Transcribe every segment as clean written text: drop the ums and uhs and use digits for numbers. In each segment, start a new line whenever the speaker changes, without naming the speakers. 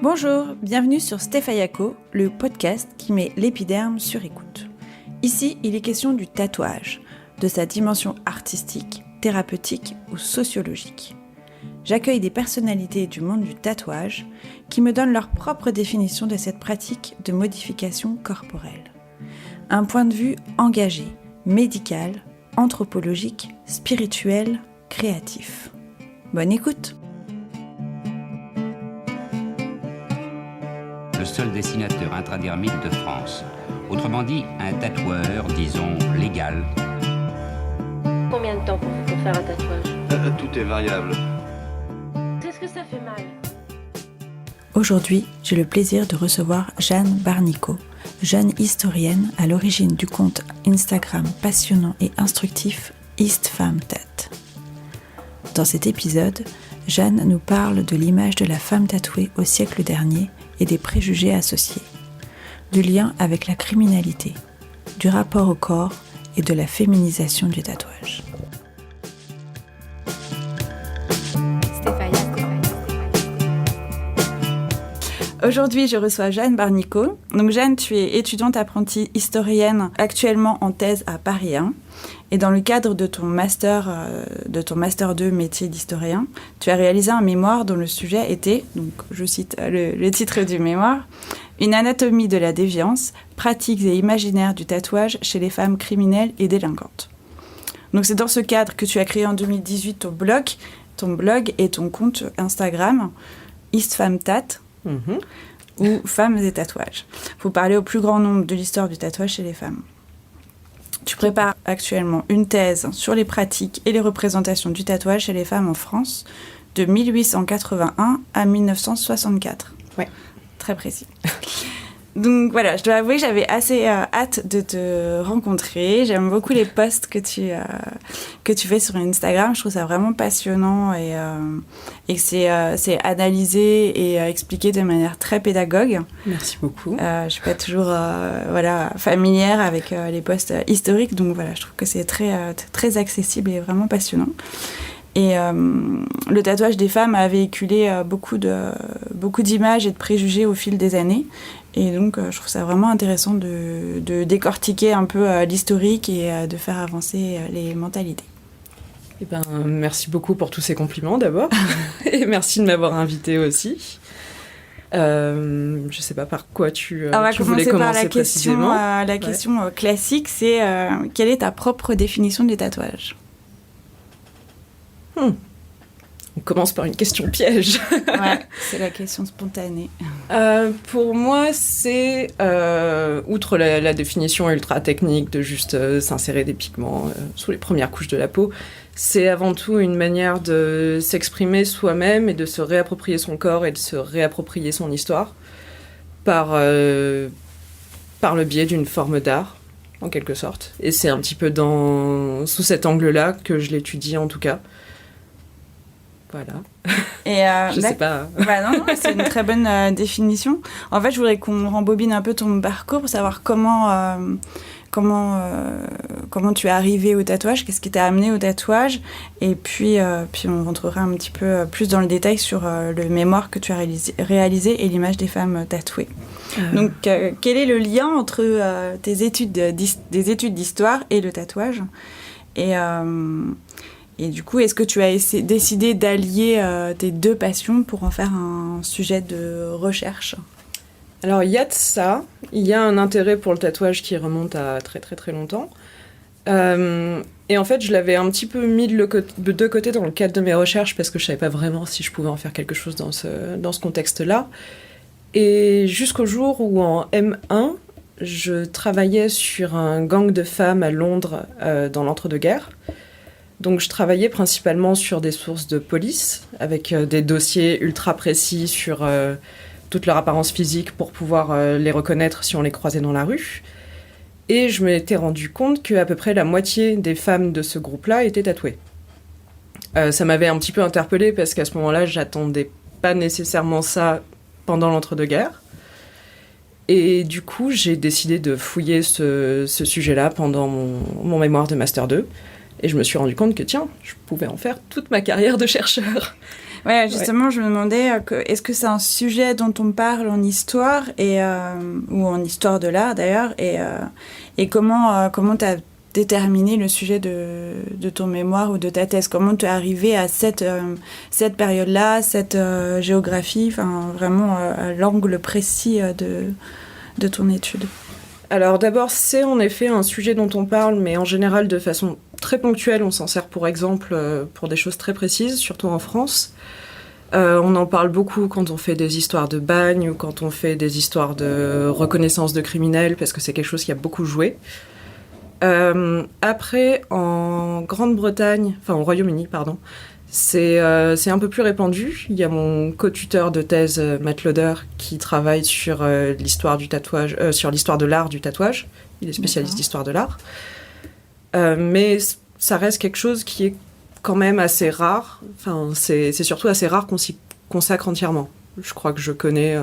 Bonjour, bienvenue sur Stéphayako, le podcast qui met l'épiderme sur écoute. Ici, il est question du tatouage, de sa dimension artistique, thérapeutique ou sociologique. J'accueille des personnalités du monde du tatouage qui me donnent leur propre définition de cette pratique de modification corporelle. Un point de vue engagé, médical, anthropologique, spirituel, créatif. Bonne écoute!
Le seul dessinateur intradermique de France. Autrement dit, un tatoueur, disons, légal.
Combien de temps pour faire un tatouage ?
Tout est variable.
Est-ce que ça fait mal ?
Aujourd'hui, j'ai le plaisir de recevoir Jeanne Barnico, jeune historienne à l'origine du compte Instagram passionnant et instructif IstFemmeTat. Dans cet épisode, Jeanne nous parle de l'image de la femme tatouée au siècle dernier et des préjugés associés, du lien avec la criminalité, du rapport au corps et de la féminisation du tatouage. Aujourd'hui, je reçois Jeanne Barnico. Donc Jeanne, tu es étudiante apprentie historienne actuellement en thèse à Paris 1. Et dans le cadre de ton master 2 métier d'historien, tu as réalisé un mémoire dont le sujet était, donc je cite le titre du mémoire, « Une anatomie de la déviance, pratiques et imaginaires du tatouage chez les femmes criminelles et délinquantes ». Donc c'est dans ce cadre que tu as créé en 2018 ton blog et ton compte Instagram, IstFemmeTat, ou Femmes et tatouages. Pour parler au plus grand nombre de l'histoire du tatouage chez les femmes. Tu prépares actuellement une thèse sur les pratiques et les représentations du tatouage chez les femmes en France de 1881 à 1964.
Ouais.
Très précis. Donc voilà, je dois avouer que j'avais assez hâte de te rencontrer. J'aime beaucoup les posts que tu fais sur Instagram. Je trouve ça vraiment passionnant et que c'est analysé et expliqué de manière très pédagogue.
Merci beaucoup.
Je suis pas toujours familière avec les posts historiques, donc voilà, je trouve que c'est très accessible et vraiment passionnant. Et le tatouage des femmes a véhiculé beaucoup d'images et de préjugés au fil des années. Et donc, je trouve ça vraiment intéressant de décortiquer un peu l'historique et de faire avancer les mentalités.
Eh ben, merci beaucoup pour tous ces compliments d'abord. Et merci de m'avoir invitée aussi. Je ne sais pas par quoi tu voulais commencer précisément.
La question classique, c'est quelle est ta propre définition du tatouage ?
On commence par une question piège.
Ouais, c'est la question spontanée.
Pour moi, c'est, outre la définition ultra technique de juste s'insérer des pigments sous les premières couches de la peau, c'est avant tout une manière de s'exprimer soi-même et de se réapproprier son corps et de se réapproprier son histoire par le biais d'une forme d'art, en quelque sorte. Et c'est un petit peu sous cet angle-là que je l'étudie en tout cas. Voilà.
Et
je sais pas.
Non, c'est une très bonne définition. En fait, je voudrais qu'on rembobine un peu ton parcours pour savoir comment tu es arrivée au tatouage, qu'est-ce qui t'a amené au tatouage, et puis on rentrera un petit peu plus dans le détail sur le mémoire que tu as réalisé et l'image des femmes tatouées. Donc, quel est le lien entre tes études d'histoire et le tatouage ? Et du coup, est-ce que tu as décidé d'allier tes deux passions pour en faire un sujet de recherche ?
Alors, il y a de ça. Il y a un intérêt pour le tatouage qui remonte à très très très longtemps. Et en fait, je l'avais un petit peu mis de côté dans le cadre de mes recherches parce que je ne savais pas vraiment si je pouvais en faire quelque chose dans ce contexte-là. Et jusqu'au jour où, en M1, je travaillais sur un gang de femmes à Londres dans l'entre-deux-guerres. Donc je travaillais principalement sur des sources de police, avec des dossiers ultra précis sur toute leur apparence physique pour pouvoir les reconnaître si on les croisait dans la rue. Et je m'étais rendu compte qu'à peu près la moitié des femmes de ce groupe-là étaient tatouées. Ça m'avait un petit peu interpellée parce qu'à ce moment-là, j'attendais pas nécessairement ça pendant l'entre-deux-guerres. Et du coup, j'ai décidé de fouiller ce sujet-là pendant mon mémoire de Master 2. Et je me suis rendu compte que, tiens, je pouvais en faire toute ma carrière de chercheur.
Ouais, justement, je me demandais, est-ce que c'est un sujet dont on parle en histoire, ou en histoire de l'art d'ailleurs, et comment tu as déterminé le sujet de ton mémoire ou de ta thèse? Comment tu es arrivé à cette période-là, cette géographie, enfin vraiment à l'angle précis de ton étude?
Alors d'abord, c'est en effet un sujet dont on parle, mais en général de façon très ponctuelle. On s'en sert pour exemple pour des choses très précises, surtout en France. On en parle beaucoup quand on fait des histoires de bagne ou quand on fait des histoires de reconnaissance de criminels, parce que c'est quelque chose qui a beaucoup joué. Après, en Grande-Bretagne, enfin au Royaume-Uni, pardon, c'est un peu plus répandu. Il y a mon co-tuteur de thèse, Matt Lauder, qui travaille sur l'histoire du tatouage, sur l'histoire de l'art du tatouage. Il est spécialiste d'histoire de l'art. Mais ça reste quelque chose qui est quand même assez rare. Enfin, c'est surtout assez rare qu'on s'y consacre entièrement. Je crois que je connais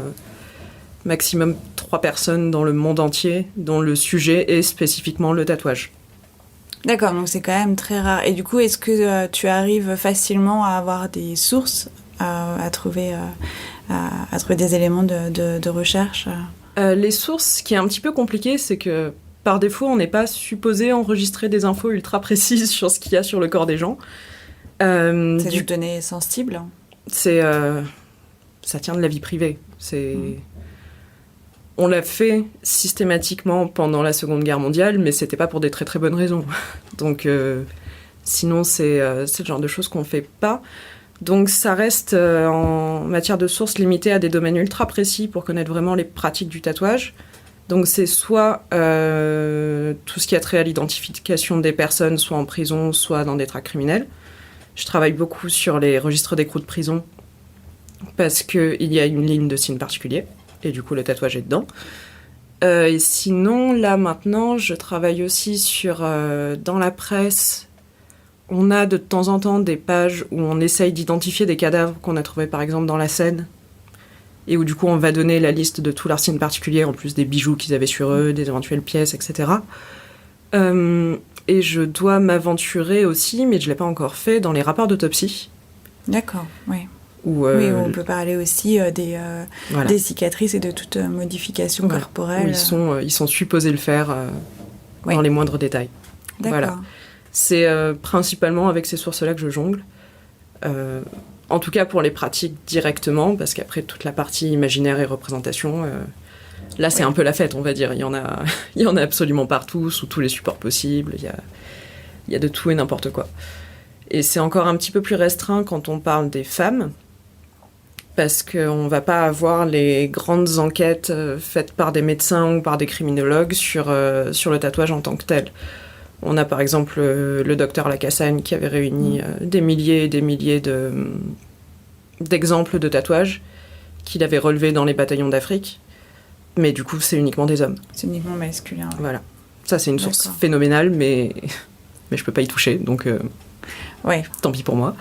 maximum 3 personnes dans le monde entier dont le sujet est spécifiquement le tatouage.
D'accord, donc c'est quand même très rare. Et du coup, est-ce que tu arrives facilement à avoir des sources, à trouver des éléments de recherche?
Les sources, ce qui est un petit peu compliqué, c'est que par défaut, on n'est pas supposé enregistrer des infos ultra précises sur ce qu'il y a sur le corps des gens.
C'est des données sensibles.
Ça tient de la vie privée. On l'a fait systématiquement pendant la Seconde Guerre mondiale, mais c'était pas pour des très très bonnes raisons. Donc, sinon, c'est le genre de choses qu'on fait pas. Donc, ça reste en matière de sources limitées à des domaines ultra précis pour connaître vraiment les pratiques du tatouage. Donc, c'est soit tout ce qui a trait à l'identification des personnes, soit en prison, soit dans des tracts criminels. Je travaille beaucoup sur les registres d'écrou de prison parce qu'il y a une ligne de signes particuliers. Et du coup, le tatouage est dedans. Et sinon, là, maintenant, je travaille aussi sur... dans la presse, on a de temps en temps des pages où on essaye d'identifier des cadavres qu'on a trouvés, par exemple, dans la Seine. Et où, du coup, on va donner la liste de tous leurs signes particuliers, en plus des bijoux qu'ils avaient sur eux, des éventuelles pièces, etc. Et je dois m'aventurer aussi, mais je ne l'ai pas encore fait, dans les rapports d'autopsie.
D'accord, oui.
Oui,
on peut parler aussi des cicatrices et de toute modification corporelle.
Ils sont supposés le faire dans les moindres détails.
D'accord.
Voilà. C'est principalement avec ces sources-là que je jongle. En tout cas pour les pratiques directement, parce qu'après toute la partie imaginaire et représentation, là c'est un peu la fête, on va dire. Il y en a absolument partout, sous tous les supports possibles. Il y a de tout et n'importe quoi. Et c'est encore un petit peu plus restreint quand on parle des femmes, parce qu'on ne va pas avoir les grandes enquêtes faites par des médecins ou par des criminologues sur le tatouage en tant que tel. On a par exemple le docteur Lacassagne qui avait réuni des milliers et des milliers d'exemples de tatouages qu'il avait relevés dans les bataillons d'Afrique. Mais du coup, c'est uniquement des hommes.
C'est uniquement masculin. Ouais.
Voilà. Ça, c'est une source phénoménale, mais je ne peux pas y toucher, donc tant pis pour moi.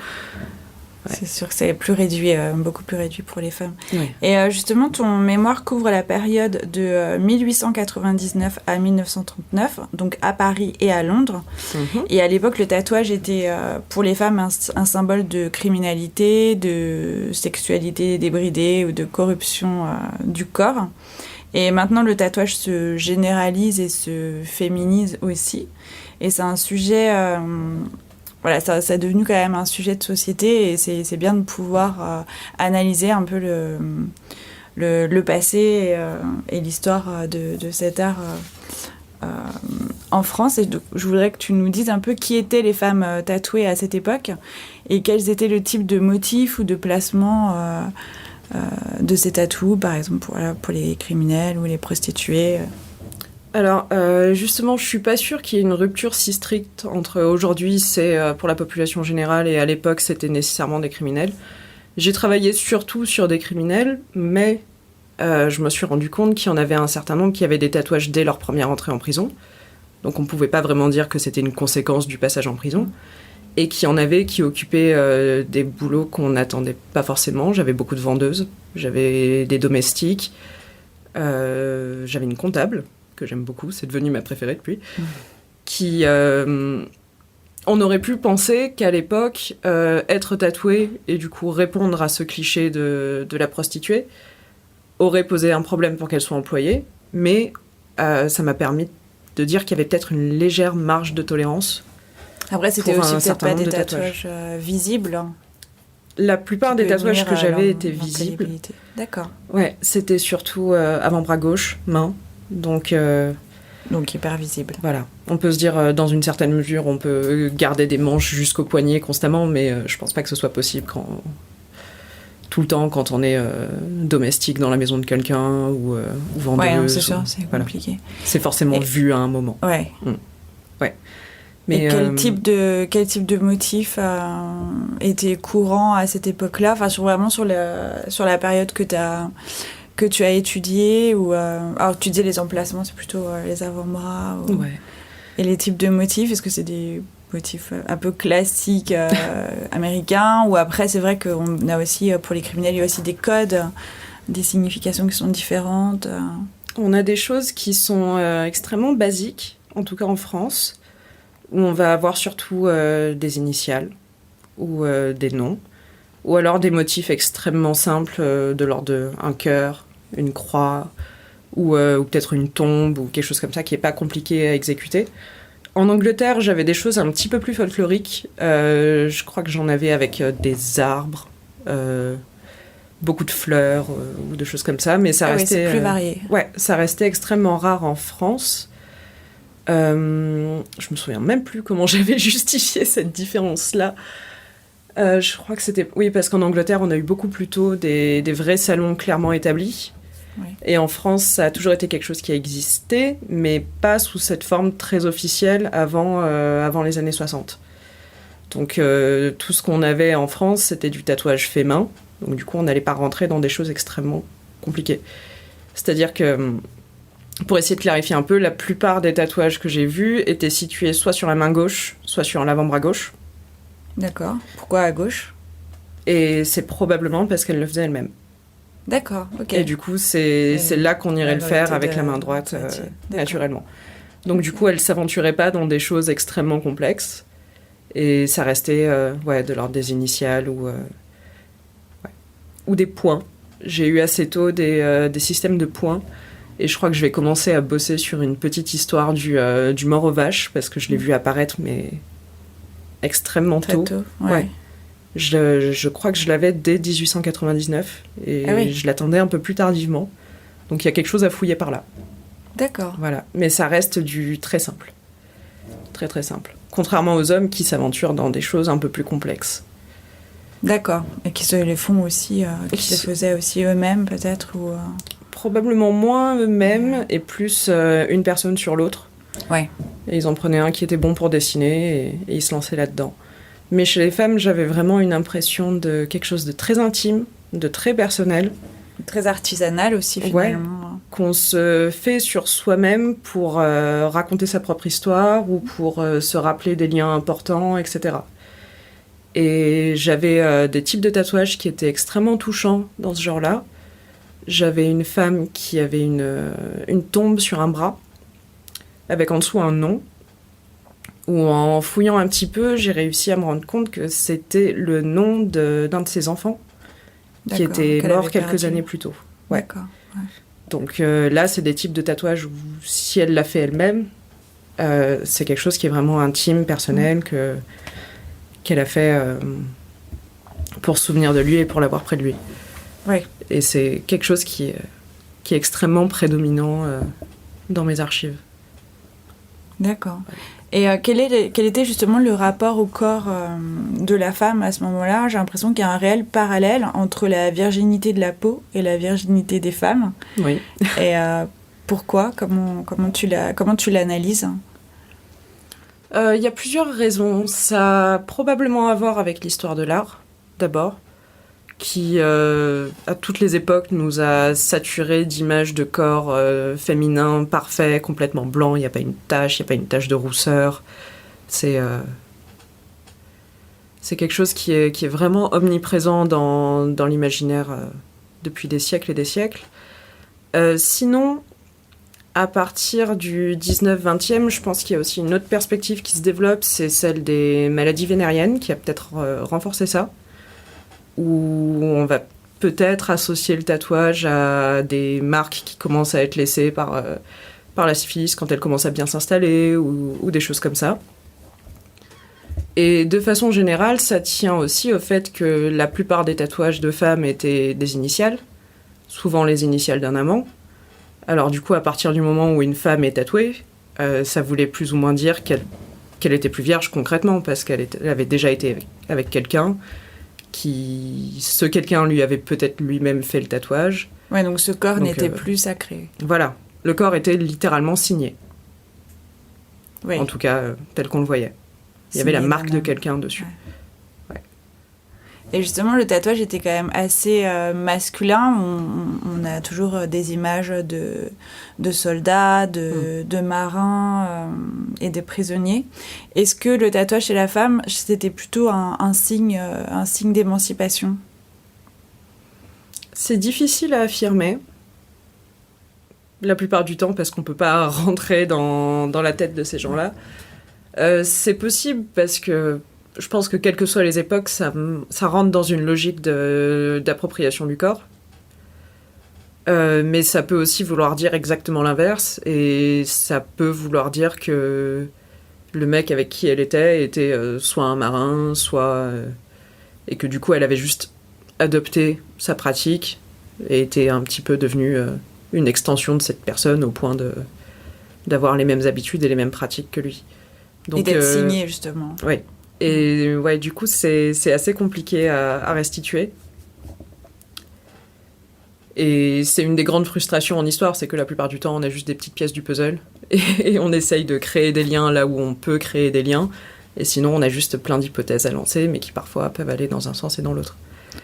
Ouais.
C'est sûr que c'est plus réduit, beaucoup plus réduit pour les femmes.
Ouais.
Et justement, ton mémoire couvre la période de 1899 à 1939, donc à Paris et à Londres. Mm-hmm. Et à l'époque, le tatouage était pour les femmes un symbole de criminalité, de sexualité débridée ou de corruption du corps. Et maintenant, le tatouage se généralise et se féminise aussi. Et c'est un sujet... Voilà, ça est devenu quand même un sujet de société et c'est bien de pouvoir analyser un peu le passé et l'histoire de cet art en France. Et donc, je voudrais que tu nous dises un peu qui étaient les femmes tatouées à cette époque et quels étaient le type de motifs ou de placements de ces tatous, par exemple pour les criminels ou les prostituées.
Alors, justement, je suis pas sûre qu'il y ait une rupture si stricte entre aujourd'hui, c'est pour la population générale, et à l'époque, c'était nécessairement des criminels. J'ai travaillé surtout sur des criminels, mais je me suis rendu compte qu'il y en avait un certain nombre qui avaient des tatouages dès leur première entrée en prison. Donc, on pouvait pas vraiment dire que c'était une conséquence du passage en prison. Et qu'il y en avait qui occupaient des boulots qu'on n'attendait pas forcément. J'avais beaucoup de vendeuses, j'avais des domestiques, j'avais une comptable, que j'aime beaucoup, c'est devenu ma préférée depuis, qui on aurait pu penser qu'à l'époque, être tatouée et du coup répondre à ce cliché de la prostituée aurait posé un problème pour qu'elle soit employée, mais ça m'a permis de dire qu'il y avait peut-être une légère marge de tolérance.
Après, c'était
pour
aussi
un
peut-être
certain
pas
nombre
des
de
tatouages visibles.
La plupart des tatouages que j'avais étaient visibles.
D'accord.
Ouais, c'était surtout avant-bras gauche, main. Donc
hyper visible.
voilà. On peut se dire, dans une certaine mesure, on peut garder des manches jusqu'au poignet constamment, mais je pense pas que ce soit possible tout le temps quand on est domestique dans la maison de quelqu'un ou vendeuse.
Ouais, non, c'est sûr, c'est compliqué.
C'est forcément vu à un moment.
Ouais.
Ouais.
Mais quel type de motif était courant à cette époque-là, enfin sur la période que tu as étudié ou alors tu disais les emplacements, c'est plutôt les avant-bras
Ouais.
Et les types de motifs, est-ce que c'est des motifs un peu classiques américains, ou après c'est vrai qu'on a aussi pour les criminels il y a aussi des codes, des significations qui sont différentes.
On a des choses qui sont extrêmement basiques, en tout cas en France, où on va avoir surtout des initiales ou des noms, ou alors des motifs extrêmement simples de l'ordre d'un cœur, une croix, ou peut-être une tombe, ou quelque chose comme ça qui n'est pas compliqué à exécuter. En Angleterre, j'avais des choses un petit peu plus folkloriques. Je crois que j'en avais avec des arbres, beaucoup de fleurs ou de choses comme ça, mais ça restait...
Oui, c'est plus varié.
Ouais, ça restait extrêmement rare en France. Je me souviens même plus comment j'avais justifié cette différence-là. Je crois que c'était... Oui, parce qu'en Angleterre, on a eu beaucoup plus tôt des vrais salons clairement établis.
Oui.
Et en France, ça a toujours été quelque chose qui a existé, mais pas sous cette forme très officielle avant les années 60. Donc tout ce qu'on avait en France, c'était du tatouage fait main. Donc du coup, on n'allait pas rentrer dans des choses extrêmement compliquées. C'est-à-dire que, pour essayer de clarifier un peu, la plupart des tatouages que j'ai vus étaient situés soit sur la main gauche, soit sur l'avant-bras gauche.
D'accord. Pourquoi à gauche ?
Et c'est probablement parce qu'elle le faisait elle-même.
D'accord, ok.
Et du coup, c'est là qu'on irait le faire avec la main droite, naturellement. Donc du coup, elle s'aventurait pas dans des choses extrêmement complexes. Et ça restait de l'ordre des initiales ou des points. J'ai eu assez tôt des systèmes de points. Et je crois que je vais commencer à bosser sur une petite histoire du mort aux vaches, parce que je l'ai vu apparaître, mais extrêmement
Très tôt.
Ouais. Je crois que je l'avais dès 1899, et je l'attendais un peu plus tardivement. Donc il y a quelque chose à fouiller par là.
D'accord.
Voilà. Mais ça reste du très simple. Très très simple. Contrairement aux hommes qui s'aventurent dans des choses un peu plus complexes.
D'accord. Et qui se les font aussi, qui se faisaient aussi eux-mêmes peut-être ou
Probablement moins eux-mêmes et plus une personne sur l'autre.
Ouais.
Et ils en prenaient un qui était bon pour dessiner et ils se lançaient là-dedans. Mais chez les femmes, j'avais vraiment une impression de quelque chose de très intime, de très personnel.
Très artisanal aussi, finalement.
Qu'on se fait sur soi-même pour raconter sa propre histoire ou pour se rappeler des liens importants, etc. Et j'avais des types de tatouages qui étaient extrêmement touchants dans ce genre-là. J'avais une femme qui avait une tombe sur un bras, avec en dessous un nom. Où en fouillant un petit peu, j'ai réussi à me rendre compte que c'était le nom d'un de ses enfants qui était mort quelques années plus tôt. Ouais.
D'accord. Ouais.
Donc là, c'est des types de tatouages où si elle l'a fait elle-même, c'est quelque chose qui est vraiment intime, personnel, qu'elle a fait pour se souvenir de lui et pour l'avoir près de lui.
Ouais.
Et c'est quelque chose qui est extrêmement prédominant dans mes archives.
D'accord. Et quel était justement le rapport au corps de la femme à ce moment-là ? J'ai l'impression qu'il y a un réel parallèle entre la virginité de la peau et la virginité des femmes.
Oui.
Et pourquoi ? Comment tu l'analyses ?
Il y a plusieurs raisons. Ça a probablement à voir avec l'histoire de l'art, d'abord, qui, à toutes les époques, nous a saturés d'images de corps féminins parfaits, complètement blancs. Il n'y a pas une tache de rousseur. C'est quelque chose qui est vraiment omniprésent dans l'imaginaire depuis des siècles et des siècles. Sinon, À partir du 19-20e, je pense qu'il y a aussi une autre perspective qui se développe, c'est celle des maladies vénériennes, qui a peut-être renforcé ça, où on va peut-être associer le tatouage à des marques qui commencent à être laissées par la syphilis quand elle commence à bien s'installer, ou des choses comme ça. Et de façon générale, ça tient aussi au fait que la plupart des tatouages de femmes étaient des initiales, souvent les initiales d'un amant. Alors du coup, à partir du moment où une femme est tatouée, ça voulait plus ou moins dire qu'elle était plus vierge concrètement, parce qu'elle avait déjà été avec quelqu'un, ce quelqu'un lui avait peut-être lui-même fait le tatouage.
Ouais, donc ce corps n'était plus sacré.
Voilà, le corps était littéralement signé.
Oui.
En tout cas, tel qu'on le voyait. Il y avait la marque de quelqu'un dessus.
Ouais. Et justement, le tatouage était quand même assez masculin. On a toujours des images de soldats, de marins et de prisonniers. Est-ce que le tatouage chez la femme, c'était plutôt un signe d'émancipation ?
C'est difficile à affirmer. La plupart du temps, parce qu'on ne peut pas rentrer dans la tête de ces gens-là. C'est possible parce que je pense que quelles que soient les époques, ça rentre dans une logique d'appropriation du corps. Mais ça peut aussi vouloir dire exactement l'inverse. Et ça peut vouloir dire que le mec avec qui elle était soit un marin, et que du coup, elle avait juste adopté sa pratique et était un petit peu devenue une extension de cette personne au point d'avoir les mêmes habitudes et les mêmes pratiques que lui. Donc,
et d'être signée, justement.
Oui. Et ouais, du coup, c'est assez compliqué à restituer. Et c'est une des grandes frustrations en histoire, c'est que la plupart du temps, on a juste des petites pièces du puzzle. Et on essaye de créer des liens là où on peut créer des liens. Et sinon, on a juste plein d'hypothèses à lancer, mais qui parfois peuvent aller dans un sens et dans l'autre.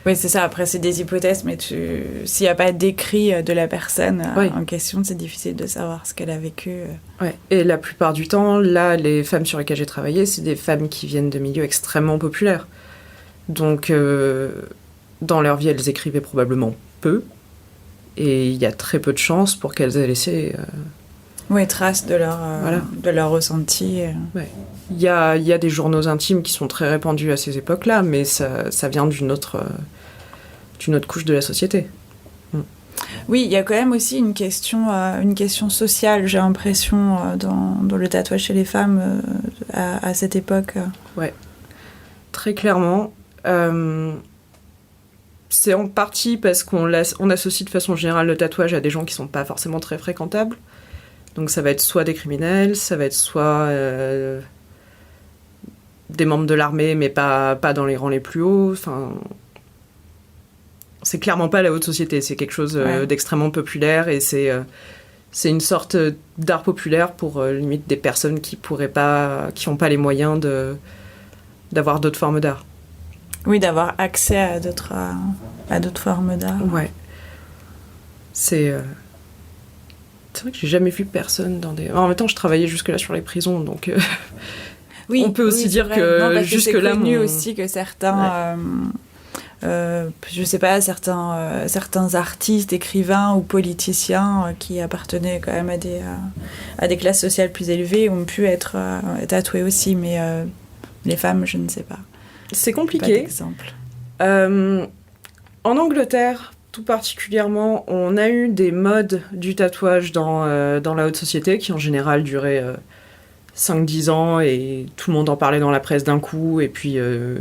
Oui, c'est ça. Après, c'est des hypothèses, mais s'il n'y a pas d'écrit de la personne en question, c'est difficile de savoir ce qu'elle a vécu.
Ouais. Et la plupart du temps, là, les femmes sur lesquelles j'ai travaillé, c'est des femmes qui viennent de milieux extrêmement populaires. Donc, dans leur vie, elles écrivaient probablement peu. Et il y a très peu de chances pour qu'elles aient laissé...
trace de leur ressenti.
Ouais. Il y a des journaux intimes qui sont très répandus à ces époques-là, mais ça vient d'une autre couche de la société.
Oui, il y a quand même aussi une question sociale, j'ai l'impression, dans le tatouage chez les femmes à cette époque.
Ouais, très clairement. C'est en partie parce qu'on associe de façon générale le tatouage à des gens qui ne sont pas forcément très fréquentables. Donc ça va être soit des criminels, ça va être soit des membres de l'armée, mais pas dans les rangs les plus hauts. Enfin, c'est clairement pas la haute société, c'est quelque chose d'extrêmement populaire et c'est une sorte d'art populaire pour limite des personnes qui n'ont pas les moyens d'avoir d'autres formes d'art.
Oui, d'avoir accès à d'autres formes d'art.
Ouais. C'est vrai que j'ai jamais vu personne dans des... En même temps, je travaillais jusque-là sur les prisons, donc
oui,
on peut aussi dire que jusque-là...
C'est connu aussi que certains... je sais pas, certains artistes, écrivains ou politiciens qui appartenaient quand même à des classes sociales plus élevées ont pu être tatoués aussi, mais les femmes, je ne sais pas.
C'est compliqué.
Pas d'exemple.
En Angleterre, tout particulièrement, on a eu des modes du tatouage dans la haute société qui en général duraient 5-10 ans et tout le monde en parlait dans la presse d'un coup et puis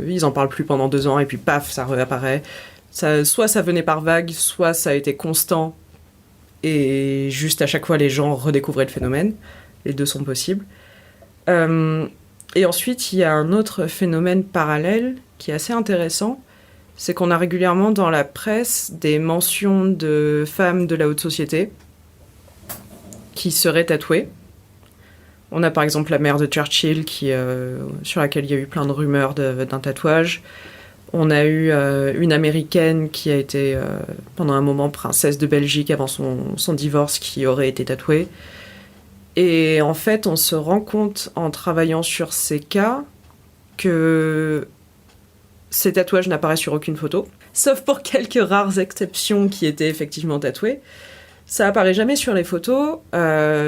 ils en parlent plus pendant 2 ans et puis paf, ça réapparaît. Soit ça venait par vagues, soit ça a été constant et juste à chaque fois les gens redécouvraient le phénomène. Les deux sont possibles. Et ensuite, il y a un autre phénomène parallèle qui est assez intéressant, c'est qu'on a régulièrement dans la presse des mentions de femmes de la haute société qui seraient tatouées. On a par exemple la mère de Churchill sur laquelle il y a eu plein de rumeurs d'un tatouage. On a eu une américaine qui a été pendant un moment princesse de Belgique avant son divorce qui aurait été tatouée. Et en fait, on se rend compte en travaillant sur ces cas que ces tatouages n'apparaissent sur aucune photo, sauf pour quelques rares exceptions qui étaient effectivement tatouées. Ça apparaît jamais sur les photos.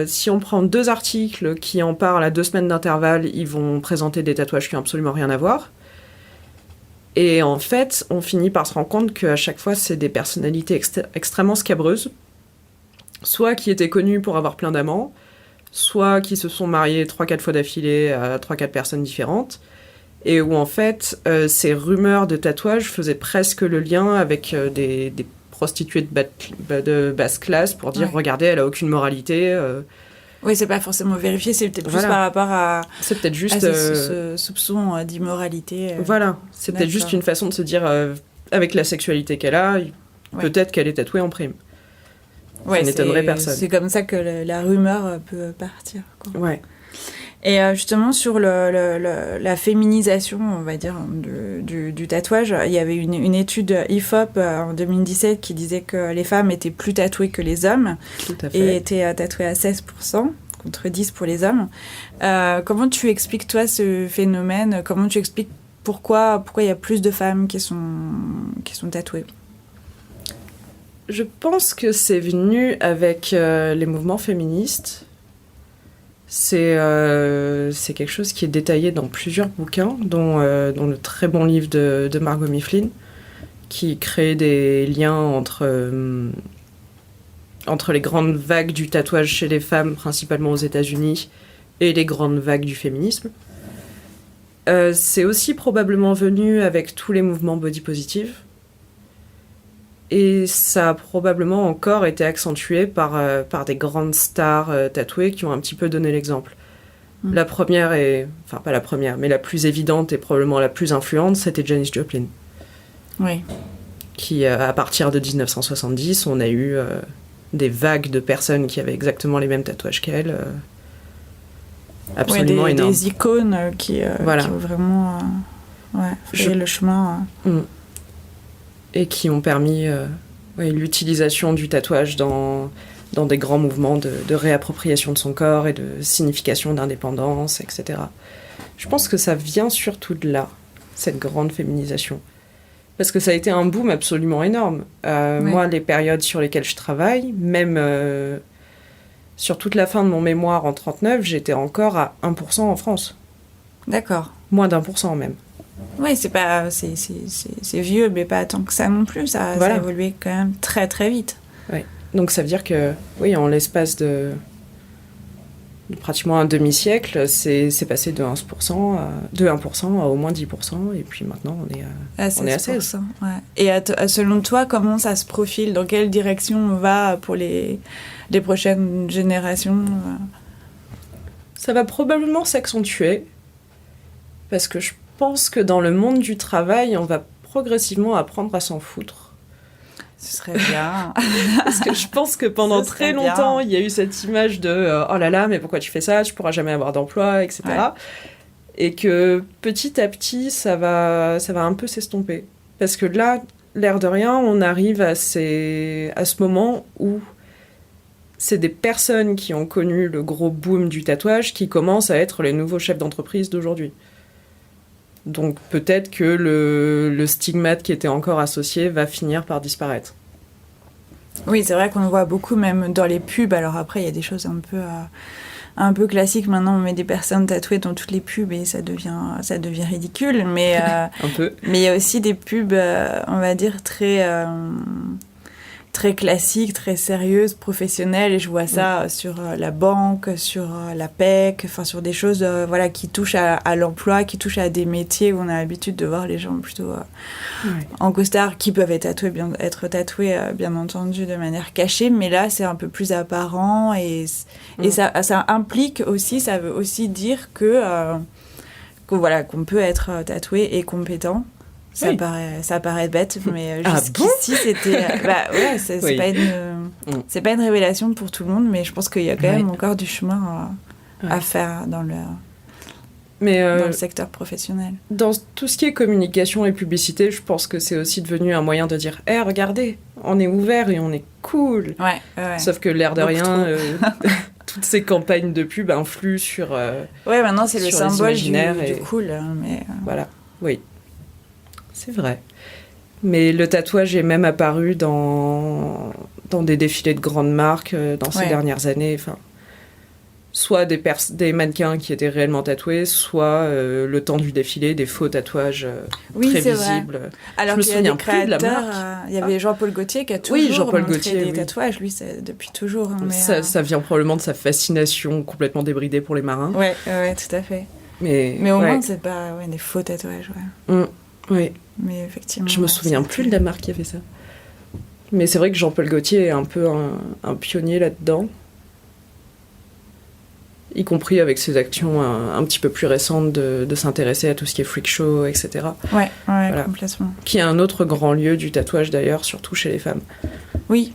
Si on prend 2 articles qui en parlent à 2 semaines d'intervalle, ils vont présenter des tatouages qui n'ont absolument rien à voir. Et en fait, on finit par se rendre compte qu'à chaque fois, c'est des personnalités extrêmement scabreuses, soit qui étaient connues pour avoir plein d'amants, soit qui se sont mariées 3-4 fois d'affilée à 3-4 personnes différentes, et où en fait, ces rumeurs de tatouage faisaient presque le lien avec des prostituées de basse classe pour dire regardez, elle a aucune moralité.
Oui, c'est pas forcément vérifié, c'est peut-être juste par rapport à,
c'est peut-être juste,
ce soupçon d'immoralité.
Voilà, c'est peut-être juste une façon de se dire, avec la sexualité qu'elle a, peut-être qu'elle est tatouée en prime. Ça n'étonnerait personne. C'est
comme ça que la rumeur peut partir, quoi.
Ouais.
Et justement, sur la féminisation, on va dire, du tatouage, il y avait une étude IFOP en 2017 qui disait que les femmes étaient plus tatouées que les hommes.
Tout à fait.
Et étaient tatouées à 16%, contre 10% pour les hommes. Comment tu expliques, toi, ce phénomène ? Comment tu expliques pourquoi il y a plus de femmes qui sont tatouées ?
Je pense que c'est venu avec les mouvements féministes. C'est quelque chose qui est détaillé dans plusieurs bouquins, dont le très bon livre de Margot Mifflin, qui crée des liens entre les grandes vagues du tatouage chez les femmes, principalement aux États-Unis, et les grandes vagues du féminisme. C'est aussi probablement venu avec tous les mouvements body positive. Et ça a probablement encore été accentué par des grandes stars tatouées qui ont un petit peu donné l'exemple. La première enfin pas la première, mais la plus évidente et probablement la plus influente, c'était Janis Joplin.
Oui.
Qui, à partir de 1970, on a eu des vagues de personnes qui avaient exactement les mêmes tatouages qu'elle. Absolument énormes.
Des icônes qui ont vraiment fait le chemin.
Et qui ont permis l'utilisation du tatouage dans des grands mouvements de réappropriation de son corps et de signification d'indépendance, etc. Je pense que ça vient surtout de là, cette grande féminisation. Parce que ça a été un boom absolument énorme. Moi, les périodes sur lesquelles je travaille, même sur toute la fin de mon mémoire en 1939, j'étais encore à 1% en France.
D'accord.
Moins d'1% même.
Oui, c'est vieux, mais pas tant que ça non plus. Ça a évolué quand même très très vite.
Ouais. Donc ça veut dire que, oui, en l'espace de pratiquement un demi-siècle, c'est passé de 1% à au moins 10%, et puis maintenant on est à 16%.
Ouais. Et selon toi, comment ça se profile ? Dans quelle direction on va pour les prochaines générations ?
Ça va probablement s'accentuer, parce que je pense que dans le monde du travail, on va progressivement apprendre à s'en foutre.
Ce serait bien.
Parce que je pense que pendant très longtemps, il y a eu cette image de « Oh là là, mais pourquoi tu fais ça ? Tu pourras jamais avoir d'emploi, etc. Ouais. » Et que petit à petit, ça va un peu s'estomper. Parce que là, l'air de rien, on arrive à ce moment où c'est des personnes qui ont connu le gros boom du tatouage qui commencent à être les nouveaux chefs d'entreprise d'aujourd'hui. Donc peut-être que le stigmate qui était encore associé va finir par disparaître.
Oui, c'est vrai qu'on le voit beaucoup même dans les pubs. Alors après, il y a des choses un peu classiques. Maintenant, on met des personnes tatouées dans toutes les pubs et ça devient ridicule. Mais,
un peu.
Mais il y a aussi des pubs, on va dire, très classiques, très sérieuses, professionnelles, et je vois ça sur la banque, sur la PEC, enfin sur des choses qui touchent à l'emploi, qui touchent à des métiers où on a l'habitude de voir les gens plutôt en costard, qui peuvent être tatoués bien entendu de manière cachée, mais là c'est un peu plus apparent et ça implique aussi, ça veut aussi dire qu'on peut être tatoué et compétent. Ça paraît bête, mais jusqu'ici, c'était... c'est pas une révélation pour tout le monde, mais je pense qu'il y a quand même encore du chemin à faire dans le secteur professionnel.
Dans tout ce qui est communication et publicité, je pense que c'est aussi devenu un moyen de dire « regardez, on est ouvert et on est cool !» Sauf que l'air de rien... toutes ces campagnes de pub influent sur
maintenant, c'est le symbole du cool. Mais...
Voilà, oui. C'est vrai. Mais le tatouage est même apparu dans des défilés de grandes marques dans ces dernières années. Enfin, soit des mannequins qui étaient réellement tatoués, soit le temps du défilé, des faux tatouages très visibles.
Vrai. Alors
je me souviens plus de la marque.
Il y avait Jean-Paul Gaultier qui a toujours montré des tatouages. Lui, c'est depuis toujours. Hein, mais,
ça vient probablement de sa fascination complètement débridée pour les marins.
Ouais, tout à fait. Mais au moins, c'est pas des faux tatouages.
Oui.
Mais effectivement.
Je me souviens plus de la marque qui a fait ça. Mais c'est vrai que Jean-Paul Gaultier est un peu un pionnier là-dedans. Y compris avec ses actions un petit peu plus récentes de s'intéresser à tout ce qui est freak show, etc.
Ouais, complètement.
Qui est un autre grand lieu du tatouage d'ailleurs, surtout chez les femmes.
Oui.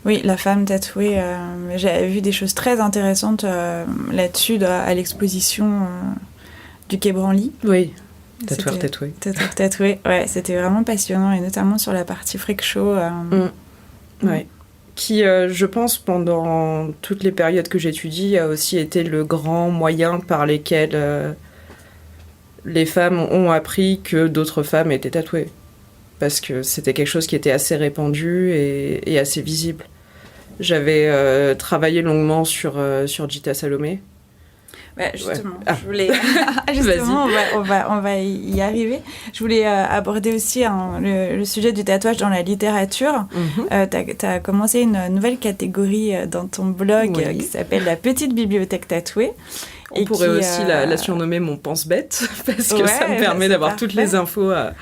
Oui, la femme tatouée. J'avais vu des choses très intéressantes là-dessus à l'exposition du Quai Branly.
Oui. Tatoueur tatoué.
Tatoueur tatoué, ouais, c'était vraiment passionnant, et notamment sur la partie freak show.
Ouais. Qui, je pense, pendant toutes les périodes que j'étudie, a aussi été le grand moyen par lesquels les femmes ont appris que d'autres femmes étaient tatouées. Parce que c'était quelque chose qui était assez répandu et assez visible. J'avais travaillé longuement sur Gita Salomé.
Ouais, justement, je voulais... justement on va y arriver. Je voulais aborder aussi le sujet du tatouage dans la littérature. Tu as commencé une nouvelle catégorie dans ton blog qui s'appelle La Petite Bibliothèque tatouée.
On pourrait aussi la surnommer mon pense-bête, parce que ça me permet d'avoir toutes les infos à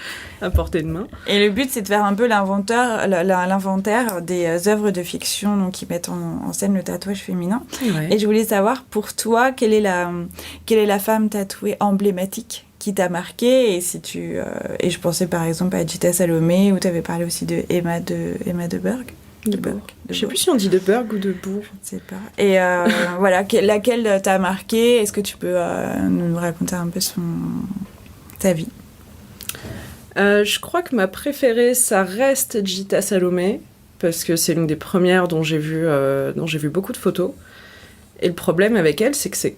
portée de main.
Et le but, c'est de faire un peu l'inventaire des œuvres de fiction donc, qui mettent en scène le tatouage féminin. Ouais. Et je voulais savoir, pour toi, quelle est la femme tatouée emblématique qui t'a marqué, et et je pensais par exemple à Gita Salomé, où tu avais parlé aussi de Emma de Burgh.
Je sais plus si on dit de Burgh ou de Bourg.
Je sais pas. Et voilà, laquelle t'a marqué? Est-ce que tu peux nous raconter un peu ta vie?
Je crois que ma préférée, ça reste Gita Salomé, parce que c'est l'une des premières dont j'ai vu beaucoup de photos. Et le problème avec elle, c'est que c'est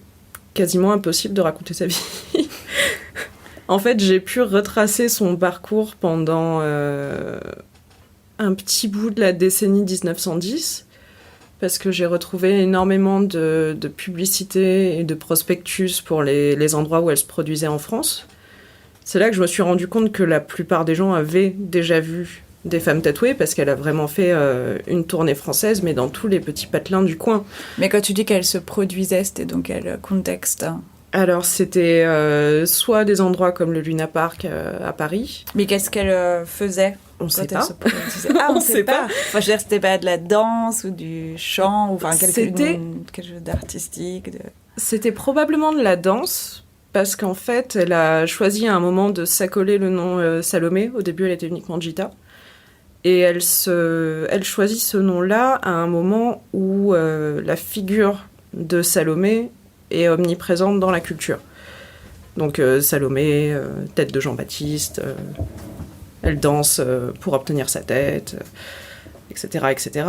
quasiment impossible de raconter sa vie. En fait, j'ai pu retracer son parcours pendant un petit bout de la décennie 1910, parce que j'ai retrouvé énormément de publicités et de prospectus pour les endroits où elle se produisait en France. C'est là que je me suis rendu compte que la plupart des gens avaient déjà vu des femmes tatouées, parce qu'elle a vraiment fait une tournée française, mais dans tous les petits patelins du coin.
Mais quand tu dis qu'elle se produisait, c'était dans quel contexte?
Alors, c'était soit des endroits comme le Luna Park à Paris.
Mais qu'est-ce qu'elle faisait?
On sait pas.
On sait pas. Enfin, je veux dire, c'était pas de la danse ou du chant, ou enfin quelque chose d'artistique.
C'était probablement de la danse, parce qu'en fait, elle a choisi à un moment de s'accoler le nom Salomé. Au début, elle était uniquement Gita. Et elle choisit ce nom-là à un moment où la figure de Salomé est omniprésente dans la culture. Donc Salomé, tête de Jean-Baptiste, elle danse pour obtenir sa tête, etc. etc.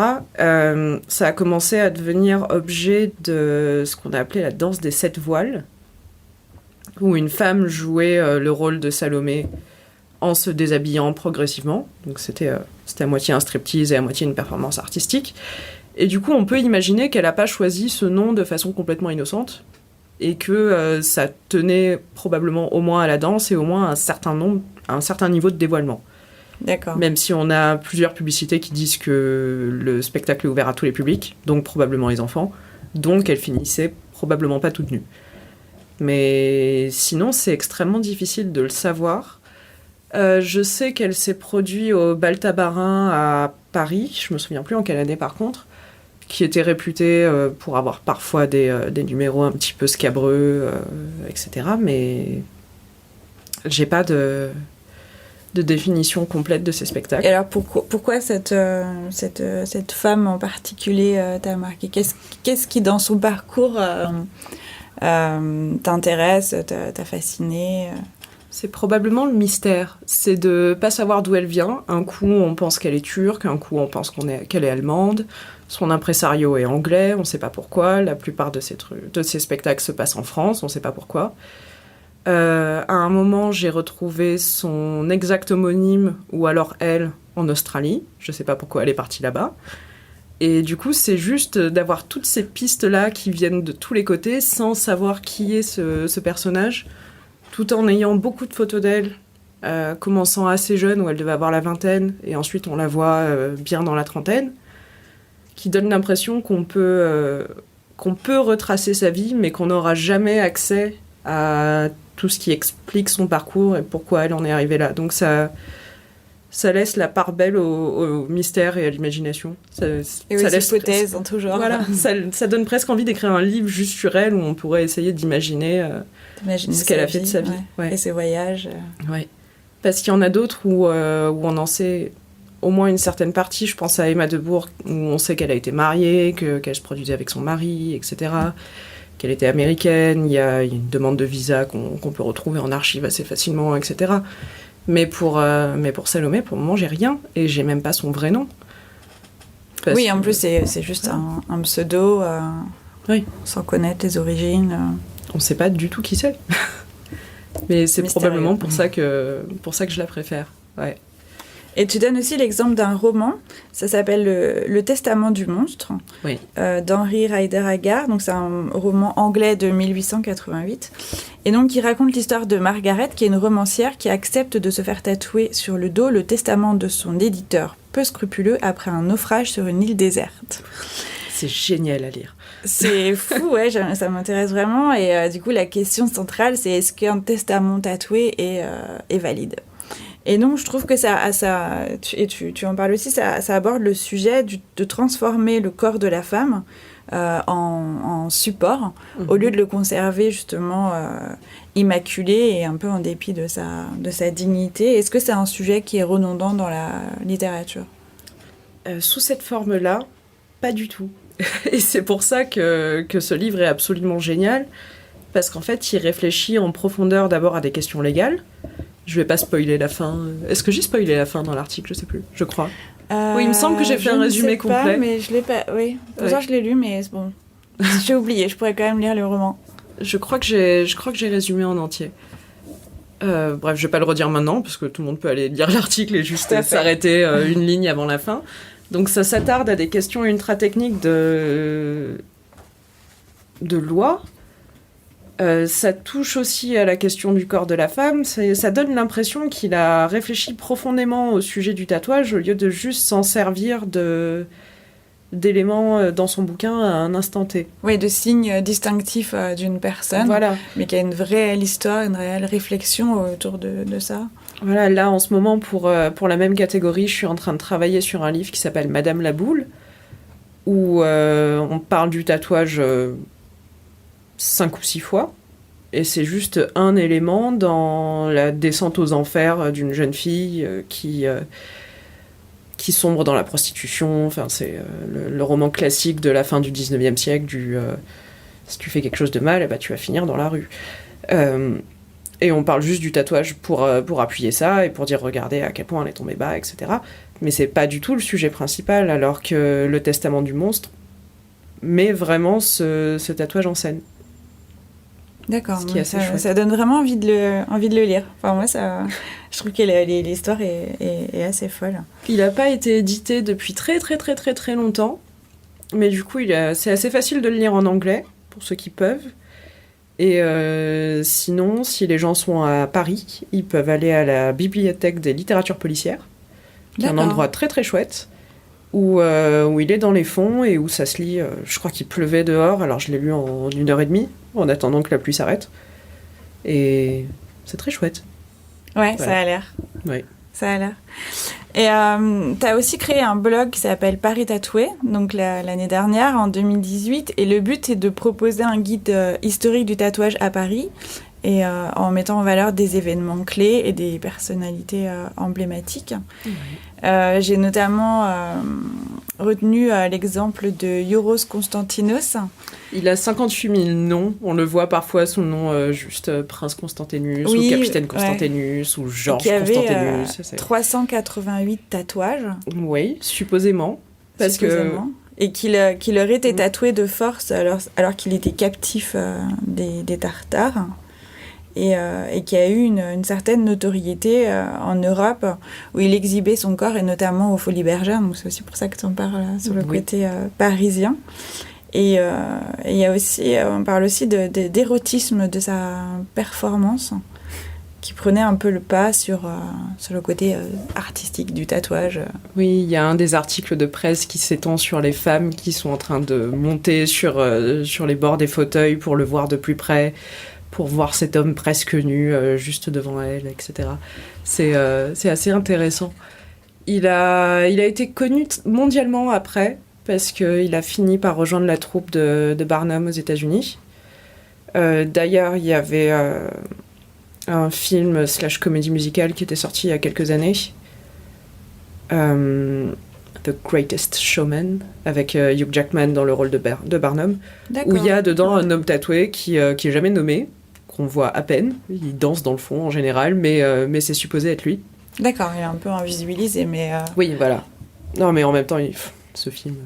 Ça a commencé à devenir objet de ce qu'on a appelé la danse des 7 voiles, où une femme jouait le rôle de Salomé en se déshabillant progressivement. Donc c'était à moitié un striptease et à moitié une performance artistique. Et du coup, on peut imaginer qu'elle n'a pas choisi ce nom de façon complètement innocente, et que ça tenait probablement au moins à la danse et au moins à un certain niveau de dévoilement.
D'accord.
Même si on a plusieurs publicités qui disent que le spectacle est ouvert à tous les publics, donc probablement les enfants, donc elle finissait probablement pas toute nue. Mais sinon, c'est extrêmement difficile de le savoir. Je sais qu'elle s'est produite au Bal Tabarin à Paris, je me souviens plus en quelle année par contre, qui était réputé pour avoir parfois des numéros un petit peu scabreux, etc. Mais j'ai pas de définition complète de ces spectacles.
Et alors pourquoi cette femme en particulier t'a marqué? Qu'est-ce qui dans son parcours t'intéresse, t'a fasciné?
C'est probablement le mystère. C'est de pas savoir d'où elle vient. Un coup, on pense qu'elle est turque, un coup, on pense qu'elle est allemande. Son impresario est anglais, on sait pas pourquoi. La plupart de ces spectacles se passent en France, on sait pas pourquoi. À un moment, j'ai retrouvé son exact homonyme, ou alors elle, en Australie. Je sais pas pourquoi elle est partie là-bas. Et du coup, c'est juste d'avoir toutes ces pistes-là qui viennent de tous les côtés, sans savoir qui est ce personnage, tout en ayant beaucoup de photos d'elle, commençant assez jeune, où elle devait avoir la vingtaine, et ensuite on la voit bien dans la trentaine, qui donne l'impression qu'on peut retracer sa vie, mais qu'on n'aura jamais accès à tout ce qui explique son parcours et pourquoi elle en est arrivée là. Donc ça laisse la part belle au mystère et à l'imagination.
Et aux hypothèses en tout genre.
Voilà, ça donne presque envie d'écrire un livre juste sur elle, où on pourrait essayer d'imaginer ce qu'elle a fait de sa vie.
Ouais. Et ses voyages.
Ouais. Parce qu'il y en a d'autres où on en sait au moins une certaine partie. Je pense à Emma Debourg, où on sait qu'elle a été mariée, qu'elle se produisait avec son mari, etc., qu'elle était américaine. Il y a une demande de visa qu'on peut retrouver en archive assez facilement, etc. Mais pour Salomé, pour le moment, j'ai rien. Et j'ai même pas son vrai nom.
Oui, en plus, c'est juste un pseudo,
oui.
Sans connaître les origines.
On sait pas du tout qui c'est. Mais c'est
Mystérieux.
probablement pour ça que je la préfère. Ouais.
Et tu donnes aussi l'exemple d'un roman, ça s'appelle Le Testament du monstre,
oui.
d'Henry Rider Haggard. Donc c'est un roman anglais de 1888. Et donc qui raconte l'histoire de Margaret, qui est une romancière qui accepte de se faire tatouer sur le dos le testament de son éditeur peu scrupuleux après un naufrage sur une île déserte.
C'est génial à lire.
C'est fou, ouais, ça m'intéresse vraiment. Et du coup, la question centrale, c'est est-ce qu'un testament tatoué est valide ? Et donc, je trouve que tu en parles aussi, ça aborde le sujet de transformer le corps de la femme en support, au lieu de le conserver justement immaculé et un peu en dépit de sa dignité. Est-ce que c'est un sujet qui est redondant dans la littérature ?
Sous cette forme-là, pas du tout. Et c'est pour ça que ce livre est absolument génial, parce qu'en fait, il réfléchit en profondeur d'abord à des questions légales. Je vais pas spoiler la fin. Est-ce que j'ai spoilé la fin dans l'article ? Je sais plus, je crois. Oui, il me semble que j'ai fait un résumé complet.
Je ne sais pas, mais je l'ai pas. Oui, pourtant je l'ai lu, mais bon, j'ai oublié. Je pourrais quand même lire le roman.
Je crois que j'ai résumé en entier. Bref, je vais pas le redire maintenant, parce que tout le monde peut aller lire l'article et juste s'arrêter une ligne avant la fin. Donc ça s'attarde à des questions ultra techniques de loi. Ça touche aussi à la question du corps de la femme. Ça donne l'impression qu'il a réfléchi profondément au sujet du tatouage, au lieu de juste s'en servir d'éléments dans son bouquin à un instant T.
Oui, de signes distinctifs d'une personne,
voilà.
Mais qu'il y a une réelle histoire, une réelle réflexion autour de ça.
Voilà, là, en ce moment, pour la même catégorie, je suis en train de travailler sur un livre qui s'appelle Madame la Boule, où on parle du tatouage 5 ou 6 fois, et c'est juste un élément dans la descente aux enfers d'une jeune fille qui sombre dans la prostitution. Enfin, c'est le roman classique de la fin du 19e siècle, si tu fais quelque chose de mal, tu vas finir dans la rue. Et on parle juste du tatouage pour appuyer ça et pour dire regardez à quel point elle est tombée bas, etc. Mais c'est pas du tout le sujet principal, alors que le Testament du monstre met vraiment ce tatouage en scène.
D'accord,
ce qui est assez chouette.
Ça donne vraiment envie de le lire. Enfin, moi, je trouve que l'histoire est assez folle.
Il n'a pas été édité depuis très très très très très longtemps, mais du coup, c'est assez facile de le lire en anglais, pour ceux qui peuvent. Et sinon, si les gens sont à Paris, ils peuvent aller à la Bibliothèque des littératures policières, qui est un endroit très très chouette, où il est dans les fonds et où ça se lit. Je crois qu'il pleuvait dehors, alors je l'ai lu en 1h30, en attendant que la pluie s'arrête. Et c'est très chouette.
Ouais,
voilà.
Ça a l'air.
Ouais.
Ça a l'air. Et tu as aussi créé un blog qui s'appelle Paris Tatoué, donc l'année dernière, en 2018. Et le but est de proposer un guide historique du tatouage à Paris, et en mettant en valeur des événements clés et des personnalités emblématiques. Ouais. J'ai notamment retenu l'exemple de Yoros Constantinos.
Il a 58 000 noms. On le voit parfois sous le nom juste Prince Constantinus, ou Capitaine Constantinus, ou Georges Constantinus.
Il avait 388 tatouages.
Oui, supposément.
Et qu'il aurait été tatoué de force alors qu'il était captif des Tartares. et qui a eu une certaine notoriété en Europe, où il exhibait son corps, et notamment aux Folies Bergère. Donc c'est aussi pour ça que tu en parles sur le côté parisien. Et il y a aussi, on parle aussi d'érotisme de sa performance, qui prenait un peu le pas sur le côté artistique du tatouage.
Oui, il y a un des articles de presse qui s'étend sur les femmes qui sont en train de monter sur les bords des fauteuils pour le voir de plus près, pour voir cet homme presque nu juste devant elle, etc. C'est assez intéressant. Il a été connu mondialement après, parce qu'il a fini par rejoindre la troupe de Barnum aux États-Unis. D'ailleurs, il y avait un film / comédie musicale qui était sorti il y a quelques années, The Greatest Showman, avec Hugh Jackman dans le rôle de Barnum, où il y a dedans un homme tatoué qui est jamais nommé, qu'on voit à peine. Il danse dans le fond en général, mais c'est supposé être lui.
D'accord, il est un peu invisibilisé, mais...
Oui, voilà. Non, mais en même temps, ce film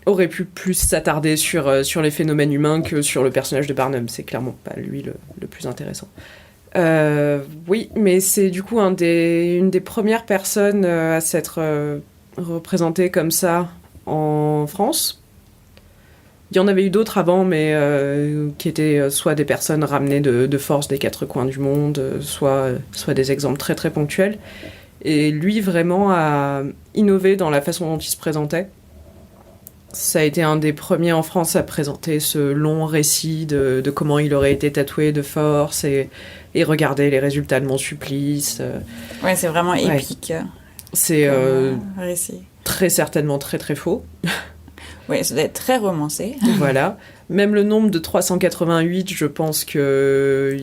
aurait pu plus s'attarder sur les phénomènes humains que sur le personnage de Barnum. C'est clairement pas lui le plus intéressant. Oui, mais c'est du coup une des premières personnes à s'être représentée comme ça en France. Il y en avait eu d'autres avant, mais qui étaient soit des personnes ramenées de force des quatre coins du monde, soit des exemples très très ponctuels. Et lui, vraiment, a innové dans la façon dont il se présentait. Ça a été un des premiers en France à présenter ce long récit de comment il aurait été tatoué de force et regarder les résultats de mon supplice.
Ouais, c'est vraiment épique.
C'est
récit.
Très certainement très très faux.
Oui, ça doit être très romancé.
Voilà. Même le nombre de 388, je pense que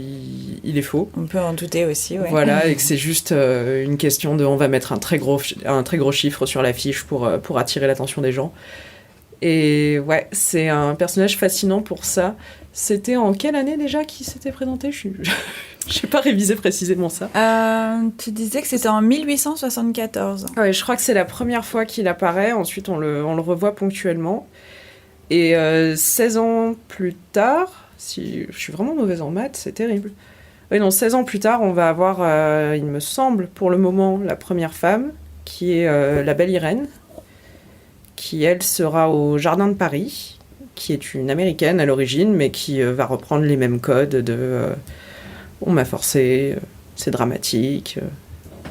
il est faux.
On peut en douter aussi, ouais.
Voilà, et que c'est juste une question de on va mettre un très gros chiffre sur l'affiche pour attirer l'attention des gens. Et ouais, c'est un personnage fascinant pour ça. C'était en quelle année déjà qu'il s'était présenté ? Je n'ai pas révisé précisément ça.
Tu disais que c'était en 1874.
Ouais, je crois que c'est la première fois qu'il apparaît. Ensuite, on le revoit ponctuellement. Et 16 ans plus tard, si je suis vraiment mauvaise en maths, c'est terrible. Oui, non, 16 ans plus tard, on va avoir, il me semble, pour le moment, la première femme, qui est la belle Irène, qui, elle, sera au Jardin de Paris, qui est une Américaine à l'origine, mais qui va reprendre les mêmes codes de on m'a forcé, c'est dramatique,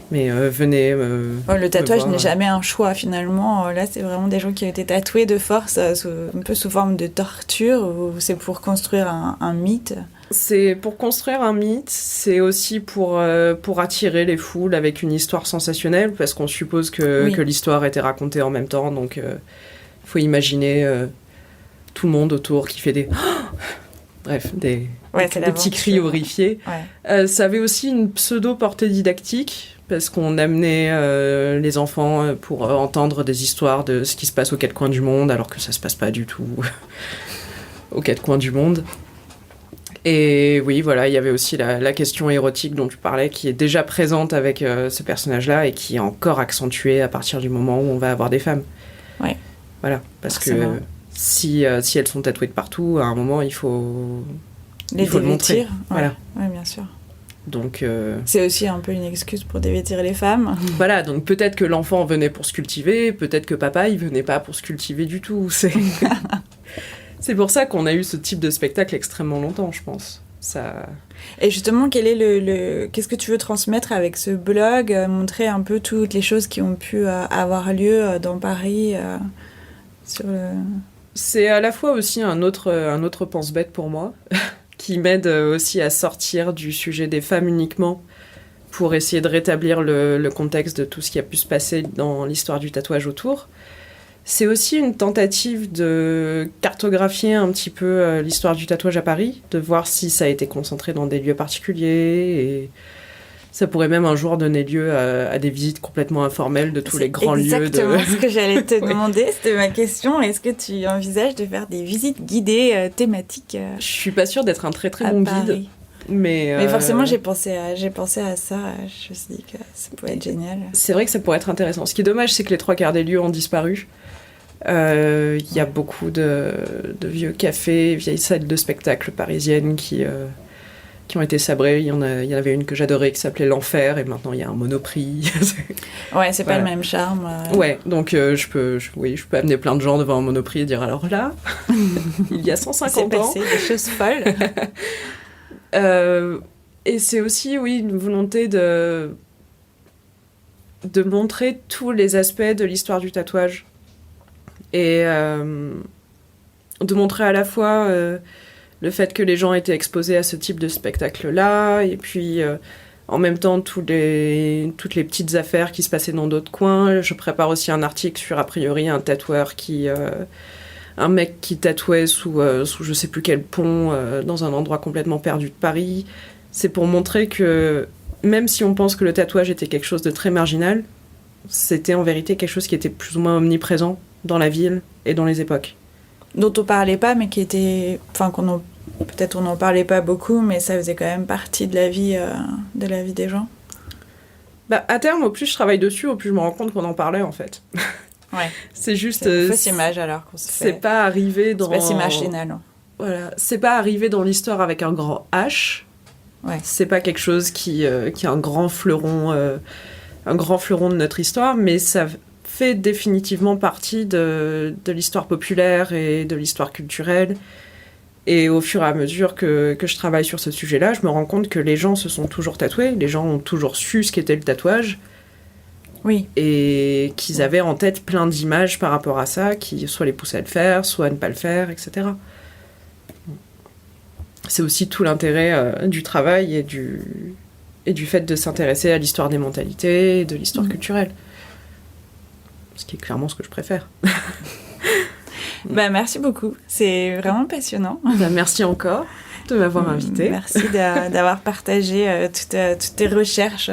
mais venez
le tatouage n'est jamais un choix, finalement. Là, c'est vraiment des gens qui ont été tatoués de force, un peu sous forme de torture, ou c'est pour construire un mythe.
C'est pour construire un mythe, c'est aussi pour attirer les foules avec une histoire sensationnelle, parce qu'on suppose que l'histoire était racontée en même temps, donc faut imaginer tout le monde autour qui fait des... Bref, des petits cris horrifiés. Ouais. Ça avait aussi une pseudo-portée didactique, parce qu'on amenait les enfants pour entendre des histoires de ce qui se passe aux quatre coins du monde, alors que ça se passe pas du tout aux quatre coins du monde. Et oui, voilà, il y avait aussi la question érotique dont tu parlais, qui est déjà présente avec ce personnage-là et qui est encore accentuée à partir du moment où on va avoir des femmes.
Ouais.
Voilà, parce que si elles sont tatouées de partout, à un moment, il faut le montrer.
Ouais.
Voilà.
Ouais, bien sûr.
Donc,
c'est aussi un peu une excuse pour dévêtir les femmes.
Voilà, donc peut-être que l'enfant venait pour se cultiver, peut-être que papa, il venait pas pour se cultiver du tout. C'est pour ça qu'on a eu ce type de spectacle extrêmement longtemps, je pense. Ça...
Et justement, quel est qu'est-ce que tu veux transmettre avec ce blog, montrer un peu toutes les choses qui ont pu avoir lieu dans Paris
C'est à la fois aussi un autre pense-bête pour moi, qui m'aide aussi à sortir du sujet des femmes uniquement, pour essayer de rétablir le contexte de tout ce qui a pu se passer dans l'histoire du tatouage autour. C'est aussi une tentative de cartographier un petit peu l'histoire du tatouage à Paris, de voir si ça a été concentré dans des lieux particuliers, et ça pourrait même un jour donner lieu à des visites complètement informelles de tous les grands lieux.
C'est exactement ce que j'allais te demander, c'était ma question. Est-ce que tu envisages de faire des visites guidées thématiques
Je suis pas sûre d'être un très très bon guide. Mais
forcément, j'ai pensé à ça. Je me suis dit que ça pourrait être génial.
C'est vrai que ça pourrait être intéressant. Ce qui est dommage, c'est que les 3/4 des lieux ont disparu. Il y a beaucoup de vieux cafés, vieilles salles de spectacle parisiennes qui ont été sabrées. Il y en avait une que j'adorais qui s'appelait l'Enfer, et maintenant il y a un Monoprix.
Ouais, c'est pas
Voilà.
le même charme.
Ouais, donc je peux amener plein de gens devant un Monoprix et dire alors là, il y a 150
C'est
ans.
passé des choses folles.
Et c'est aussi, oui, une volonté de montrer tous les aspects de l'histoire du tatouage. Et de montrer à la fois le fait que les gens étaient exposés à ce type de spectacle-là, et puis en même temps toutes les petites affaires qui se passaient dans d'autres coins. Je prépare aussi un article sur, a priori, un tatoueur un mec qui tatouait sous je sais plus quel pont, dans un endroit complètement perdu de Paris. C'est pour montrer que même si on pense que le tatouage était quelque chose de très marginal, c'était en vérité quelque chose qui était plus ou moins omniprésent dans la ville et dans les époques.
Dont on parlait pas, mais qui était... Enfin, peut-être on n'en parlait pas beaucoup, mais ça faisait quand même partie de la vie des gens.
Bah, à terme, au plus je travaille dessus, au plus je me rends compte qu'on en parlait, en fait.
Ouais.
C'est juste...
C'est une fausse image, alors, qu'on se fait.
C'est pas arrivé dans...
C'est pas si machinal. Hein.
Voilà. C'est pas arrivé dans l'histoire avec un grand H.
Ouais.
C'est pas quelque chose qui est un grand fleuron de notre histoire, mais ça fait définitivement partie de l'histoire populaire et de l'histoire culturelle. Et au fur et à mesure que je travaille sur ce sujet-là, je me rends compte que les gens se sont toujours tatoués, les gens ont toujours su ce qu'était le tatouage.
Oui.
Et qu'ils avaient en tête plein d'images par rapport à ça, qui soit les poussaient à le faire, soit à ne pas le faire, etc. C'est aussi tout l'intérêt du travail et du fait de s'intéresser à l'histoire des mentalités et de l'histoire culturelle. Ce qui est clairement ce que je préfère.
Bah, merci beaucoup. C'est vraiment passionnant.
Bah, merci encore de m'avoir invitée.
Merci d'avoir partagé toutes tes recherches.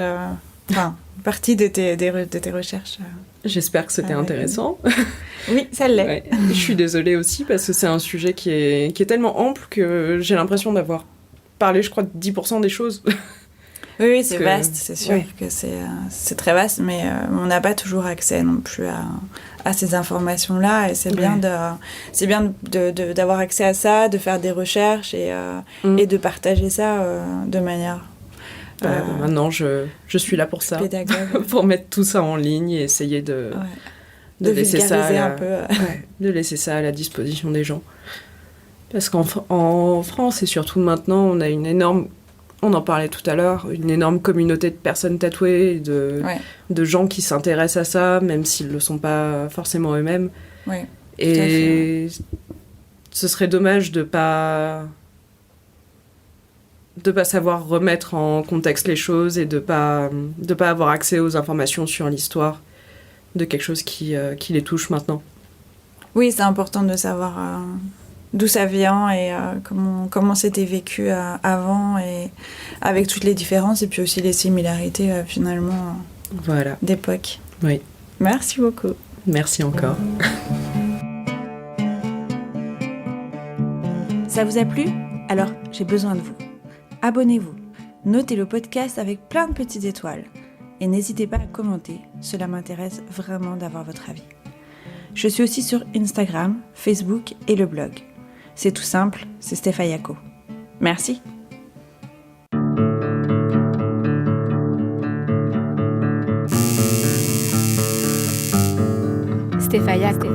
Enfin, partie de tes recherches.
J'espère que c'était intéressant.
Oui, ça l'est.
Ouais. Je suis désolée aussi parce que c'est un sujet qui est tellement ample que j'ai l'impression d'avoir parlé, je crois, de 10% des choses.
Oui, c'est vaste, c'est sûr
ouais.
que c'est très vaste, mais on n'a pas toujours accès non plus à ces informations-là, et c'est bien d'avoir accès à ça, de faire des recherches et de partager ça de manière...
Maintenant, je suis là pour ça,
pédagogue.
pour mettre tout ça en ligne et essayer de laisser ça
un peu.
De laisser ça à la disposition des gens. Parce qu'en France, et surtout maintenant, on a une énorme... On en parlait tout à l'heure, une énorme communauté de personnes tatouées, de gens qui s'intéressent à ça, même s'ils ne le sont pas forcément eux-mêmes.
Ouais,
et ce serait dommage de pas savoir remettre en contexte les choses et de pas avoir accès aux informations sur l'histoire de quelque chose qui les touche maintenant.
Oui, c'est important de savoir d'où ça vient et comment c'était vécu avant, et avec toutes les différences et puis aussi les similarités finalement
Voilà.
d'époque.
Oui.
Merci beaucoup.
Merci encore.
Ça vous a plu ? Alors, j'ai besoin de vous. Abonnez-vous, notez le podcast avec plein de petites étoiles et n'hésitez pas à commenter, cela m'intéresse vraiment d'avoir votre avis. Je suis aussi sur Instagram, Facebook et le blog. C'est tout simple, c'est Stefayako. Merci.
Stefayako.